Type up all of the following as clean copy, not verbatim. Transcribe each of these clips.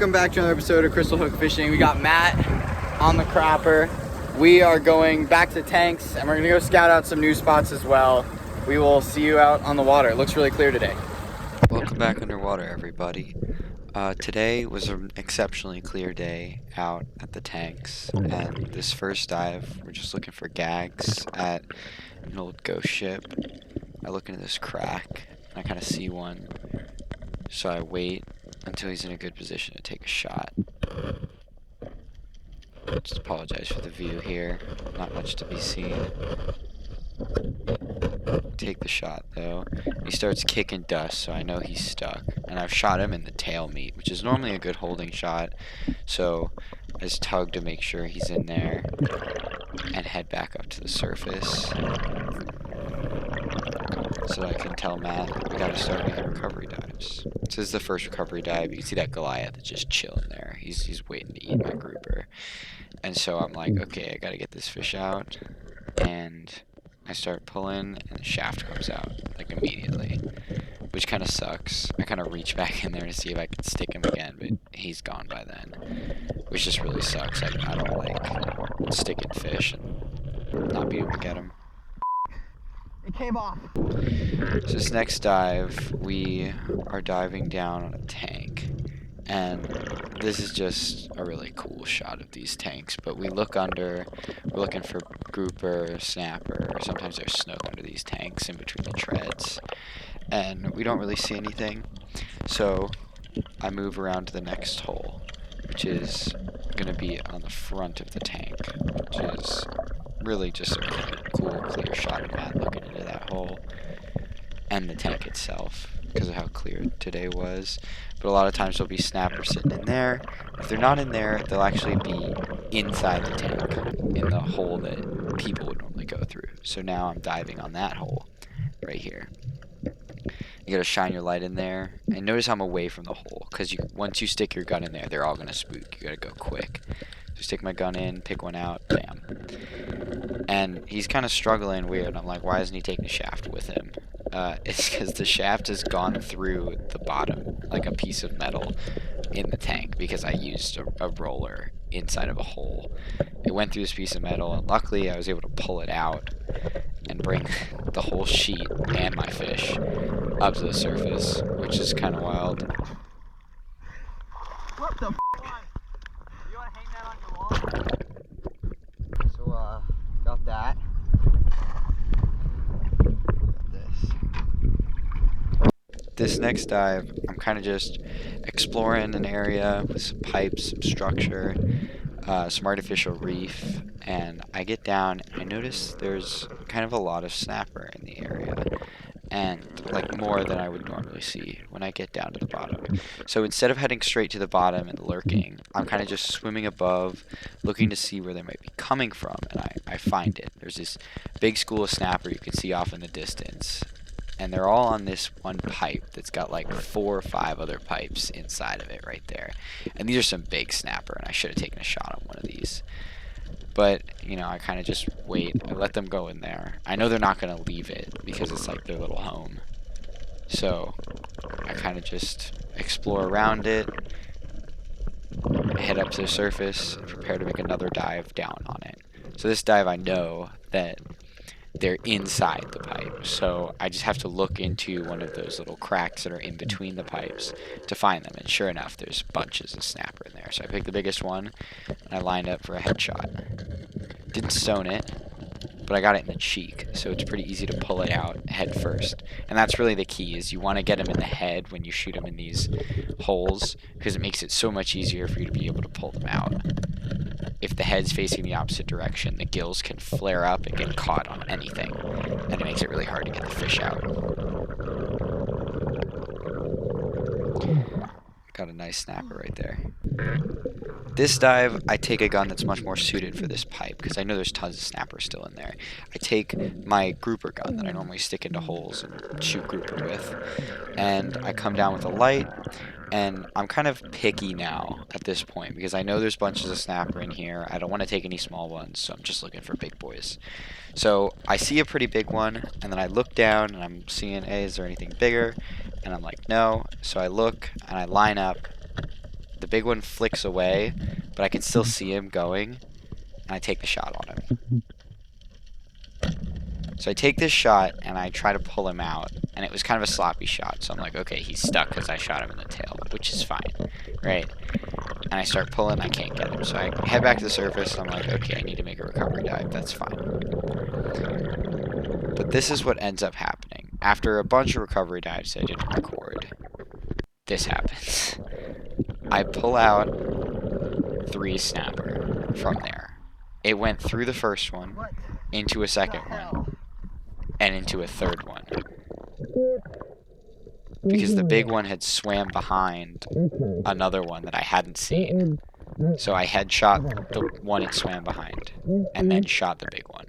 Welcome back to another episode of Crystal Hook Fishing. We got Matt on the crapper. We are going back to tanks and we're gonna go scout out some new spots as well. We will see you out on the water. It looks really clear today. Welcome back underwater, everybody. Today was an exceptionally clear day out at the tanks, and this first dive, we're just looking for gags at an old ghost ship. I look into this crack, and I kind of see one, so I wait until he's in a good position to take a shot. Just apologize for the view here, not much to be seen. Take the shot though. He starts kicking dust, so I know he's stuck. And I've shot him in the tail meat, which is normally a good holding shot. So I just tug to make sure he's in there and head back up to the surface. So I can tell Matt we gotta start making recovery dives. This is the first recovery dive. You can see that Goliath is just chilling there. He's waiting to eat my grouper. And so I'm like, okay, I gotta get this fish out. And I start pulling and the shaft comes out like immediately, which kind of sucks. I kind of reach back in there to see if I can stick him again, but he's gone by then, which just really sucks. I don't like sticking fish and not being able to get him. It came off. So this next dive, we are diving down on a tank, and this is just a really cool shot of these tanks. But we look under, we're looking for grouper, snapper, sometimes there's snook under these tanks in between the treads, and we don't really see anything. So I move around to the next hole, which is going to be on the front of the tank, which is really just a cool, clear shot of Matt looking into that hole and the tank itself because of how clear today was. But a lot of times there'll be snappers sitting in there. If they're not in there, they'll actually be inside the tank in the hole that people would normally go through. So now I'm diving on that hole right here. You gotta shine your light in there and notice I'm away from the hole, because once you stick your gun in there, they're all gonna spook. You gotta go quick. So stick my gun in, pick one out, bam. And he's kind of struggling weird. I'm like, why isn't he taking the shaft with him? It's because the shaft has gone through the bottom, like a piece of metal in the tank, because I used a roller inside of a hole. It went through this piece of metal, and luckily I was able to pull it out and bring the whole sheet and my fish up to the surface, which is kind of wild. What the f***? You want to hang that on your wall? So, got that. This next dive, I'm kind of just exploring an area with some pipes, some structure, some artificial reef, and I get down and I notice there's kind of a lot of snapper in the area, and like more than I would normally see when I get down to the bottom. So instead of heading straight to the bottom and lurking, I'm kind of just swimming above, looking to see where they might be coming from, and I find it. There's this big school of snapper you can see off in the distance, and they're all on this one pipe that's got like 4 or 5 other pipes inside of it right there. And these are some big snapper, and I should have taken a shot on one of these. But, you know, I kind of just wait. I let them go in there. I know they're not going to leave it because it's like their little home. So I kind of just explore around it, head up to the surface, and prepare to make another dive down on it. So this dive, I know that they're inside the pipe, so I just have to look into one of those little cracks that are in between the pipes to find them, and sure enough, there's bunches of snapper in there. So I picked the biggest one, and I lined up for a headshot. Didn't stone it, but I got it in the cheek, so it's pretty easy to pull it out head first. And that's really the key, is you want to get them in the head when you shoot them in these holes, because it makes it so much easier for you to be able to pull them out. If the head's facing the opposite direction, the gills can flare up and get caught on anything, and it makes it really hard to get the fish out. Got a nice snapper right there. This dive, I take a gun that's much more suited for this pipe, because I know there's tons of snapper still in there. I take my grouper gun that I normally stick into holes and shoot grouper with, and I come down with a light, and I'm kind of picky now at this point, because I know there's bunches of snapper in here. I don't want to take any small ones, so I'm just looking for big boys. So I see a pretty big one, and then I look down, and I'm seeing, hey, is there anything bigger? And I'm like, no. So I look, and I line up, the big one flicks away, but I can still see him going, and I take the shot on him. So I take this shot, and I try to pull him out, and it was kind of a sloppy shot, so I'm like, okay, he's stuck because I shot him in the tail, which is fine, right? And I start pulling, I can't get him, so I head back to the surface, and I'm like, okay, I need to make a recovery dive, that's fine. But this is what ends up happening. After a bunch of recovery dives I didn't record, this happens. I pull out 3 snapper from there. It went through the first one, into a second one, and into a third one. Because the big one had swam behind another one that I hadn't seen. So I headshot the one it swam behind, and then shot the big one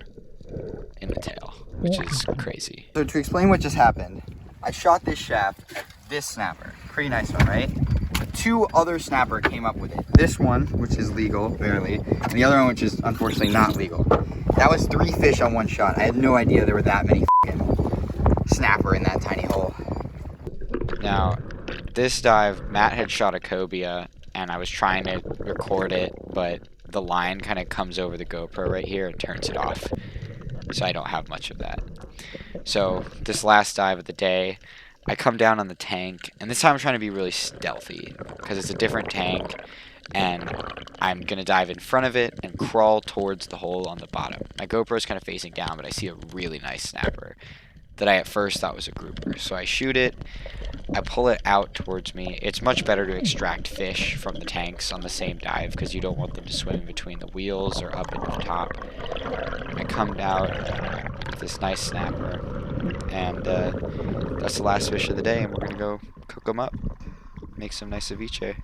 in the tail, which is crazy. So to explain what just happened, I shot this shaft at this snapper. Pretty nice one, right? But 2 other snapper came up with it. This one, which is legal, barely, and the other one, which is unfortunately not legal. That was 3 fish on one shot. I had no idea there were that many snapper in that tiny hole. Now, this dive, Matt had shot a cobia, and I was trying to record it, but the line kind of comes over the GoPro right here and turns it off. So I don't have much of that. So this last dive of the day, I come down on the tank, and this time I'm trying to be really stealthy, because it's a different tank, and I'm going to dive in front of it and crawl towards the hole on the bottom. My GoPro's kind of facing down, but I see a really nice snapper that I at first thought was a grouper. So I shoot it, I pull it out towards me. It's much better to extract fish from the tanks on the same dive because you don't want them to swim in between the wheels or up into the top. I come out with this nice snapper, and that's the last fish of the day, and we're going to go cook them up, make some nice ceviche.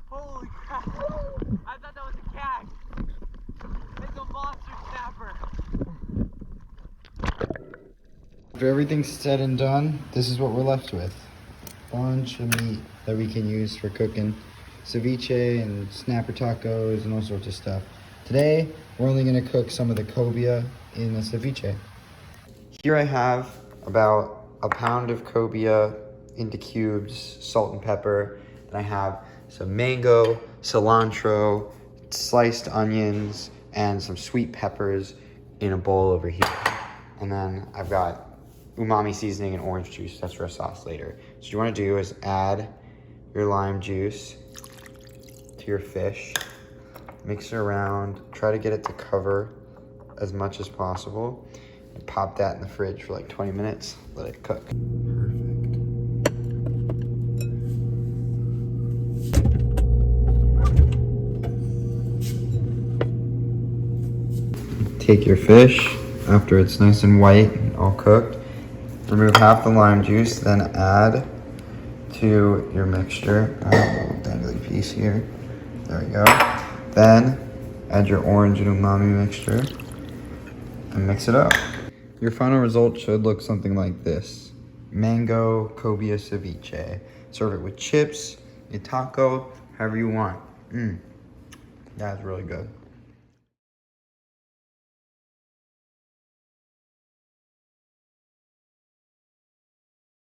Holy crap! I thought that was a cat. It's a monster snapper. After everything's said and done, this is what we're left with. Bunch of meat that we can use for cooking ceviche and snapper tacos and all sorts of stuff. Today, we're only going to cook some of the cobia in the ceviche. Here I have about a pound of cobia into cubes, salt and pepper. Then I have some mango, cilantro, sliced onions, and some sweet peppers in a bowl over here. And then I've got umami seasoning and orange juice. That's for a sauce later. So what you want to do is add your lime juice to your fish. Mix it around. Try to get it to cover as much as possible. And pop that in the fridge for like 20 minutes. Let it cook. Take your fish after it's nice and white, all cooked. Remove half the lime juice, then add to your mixture. I have a little dangly piece here. There we go. Then add your orange and umami mixture and mix it up. Your final result should look something like this. Mango cobia ceviche. Serve it with chips, a taco, however you want. That's really good.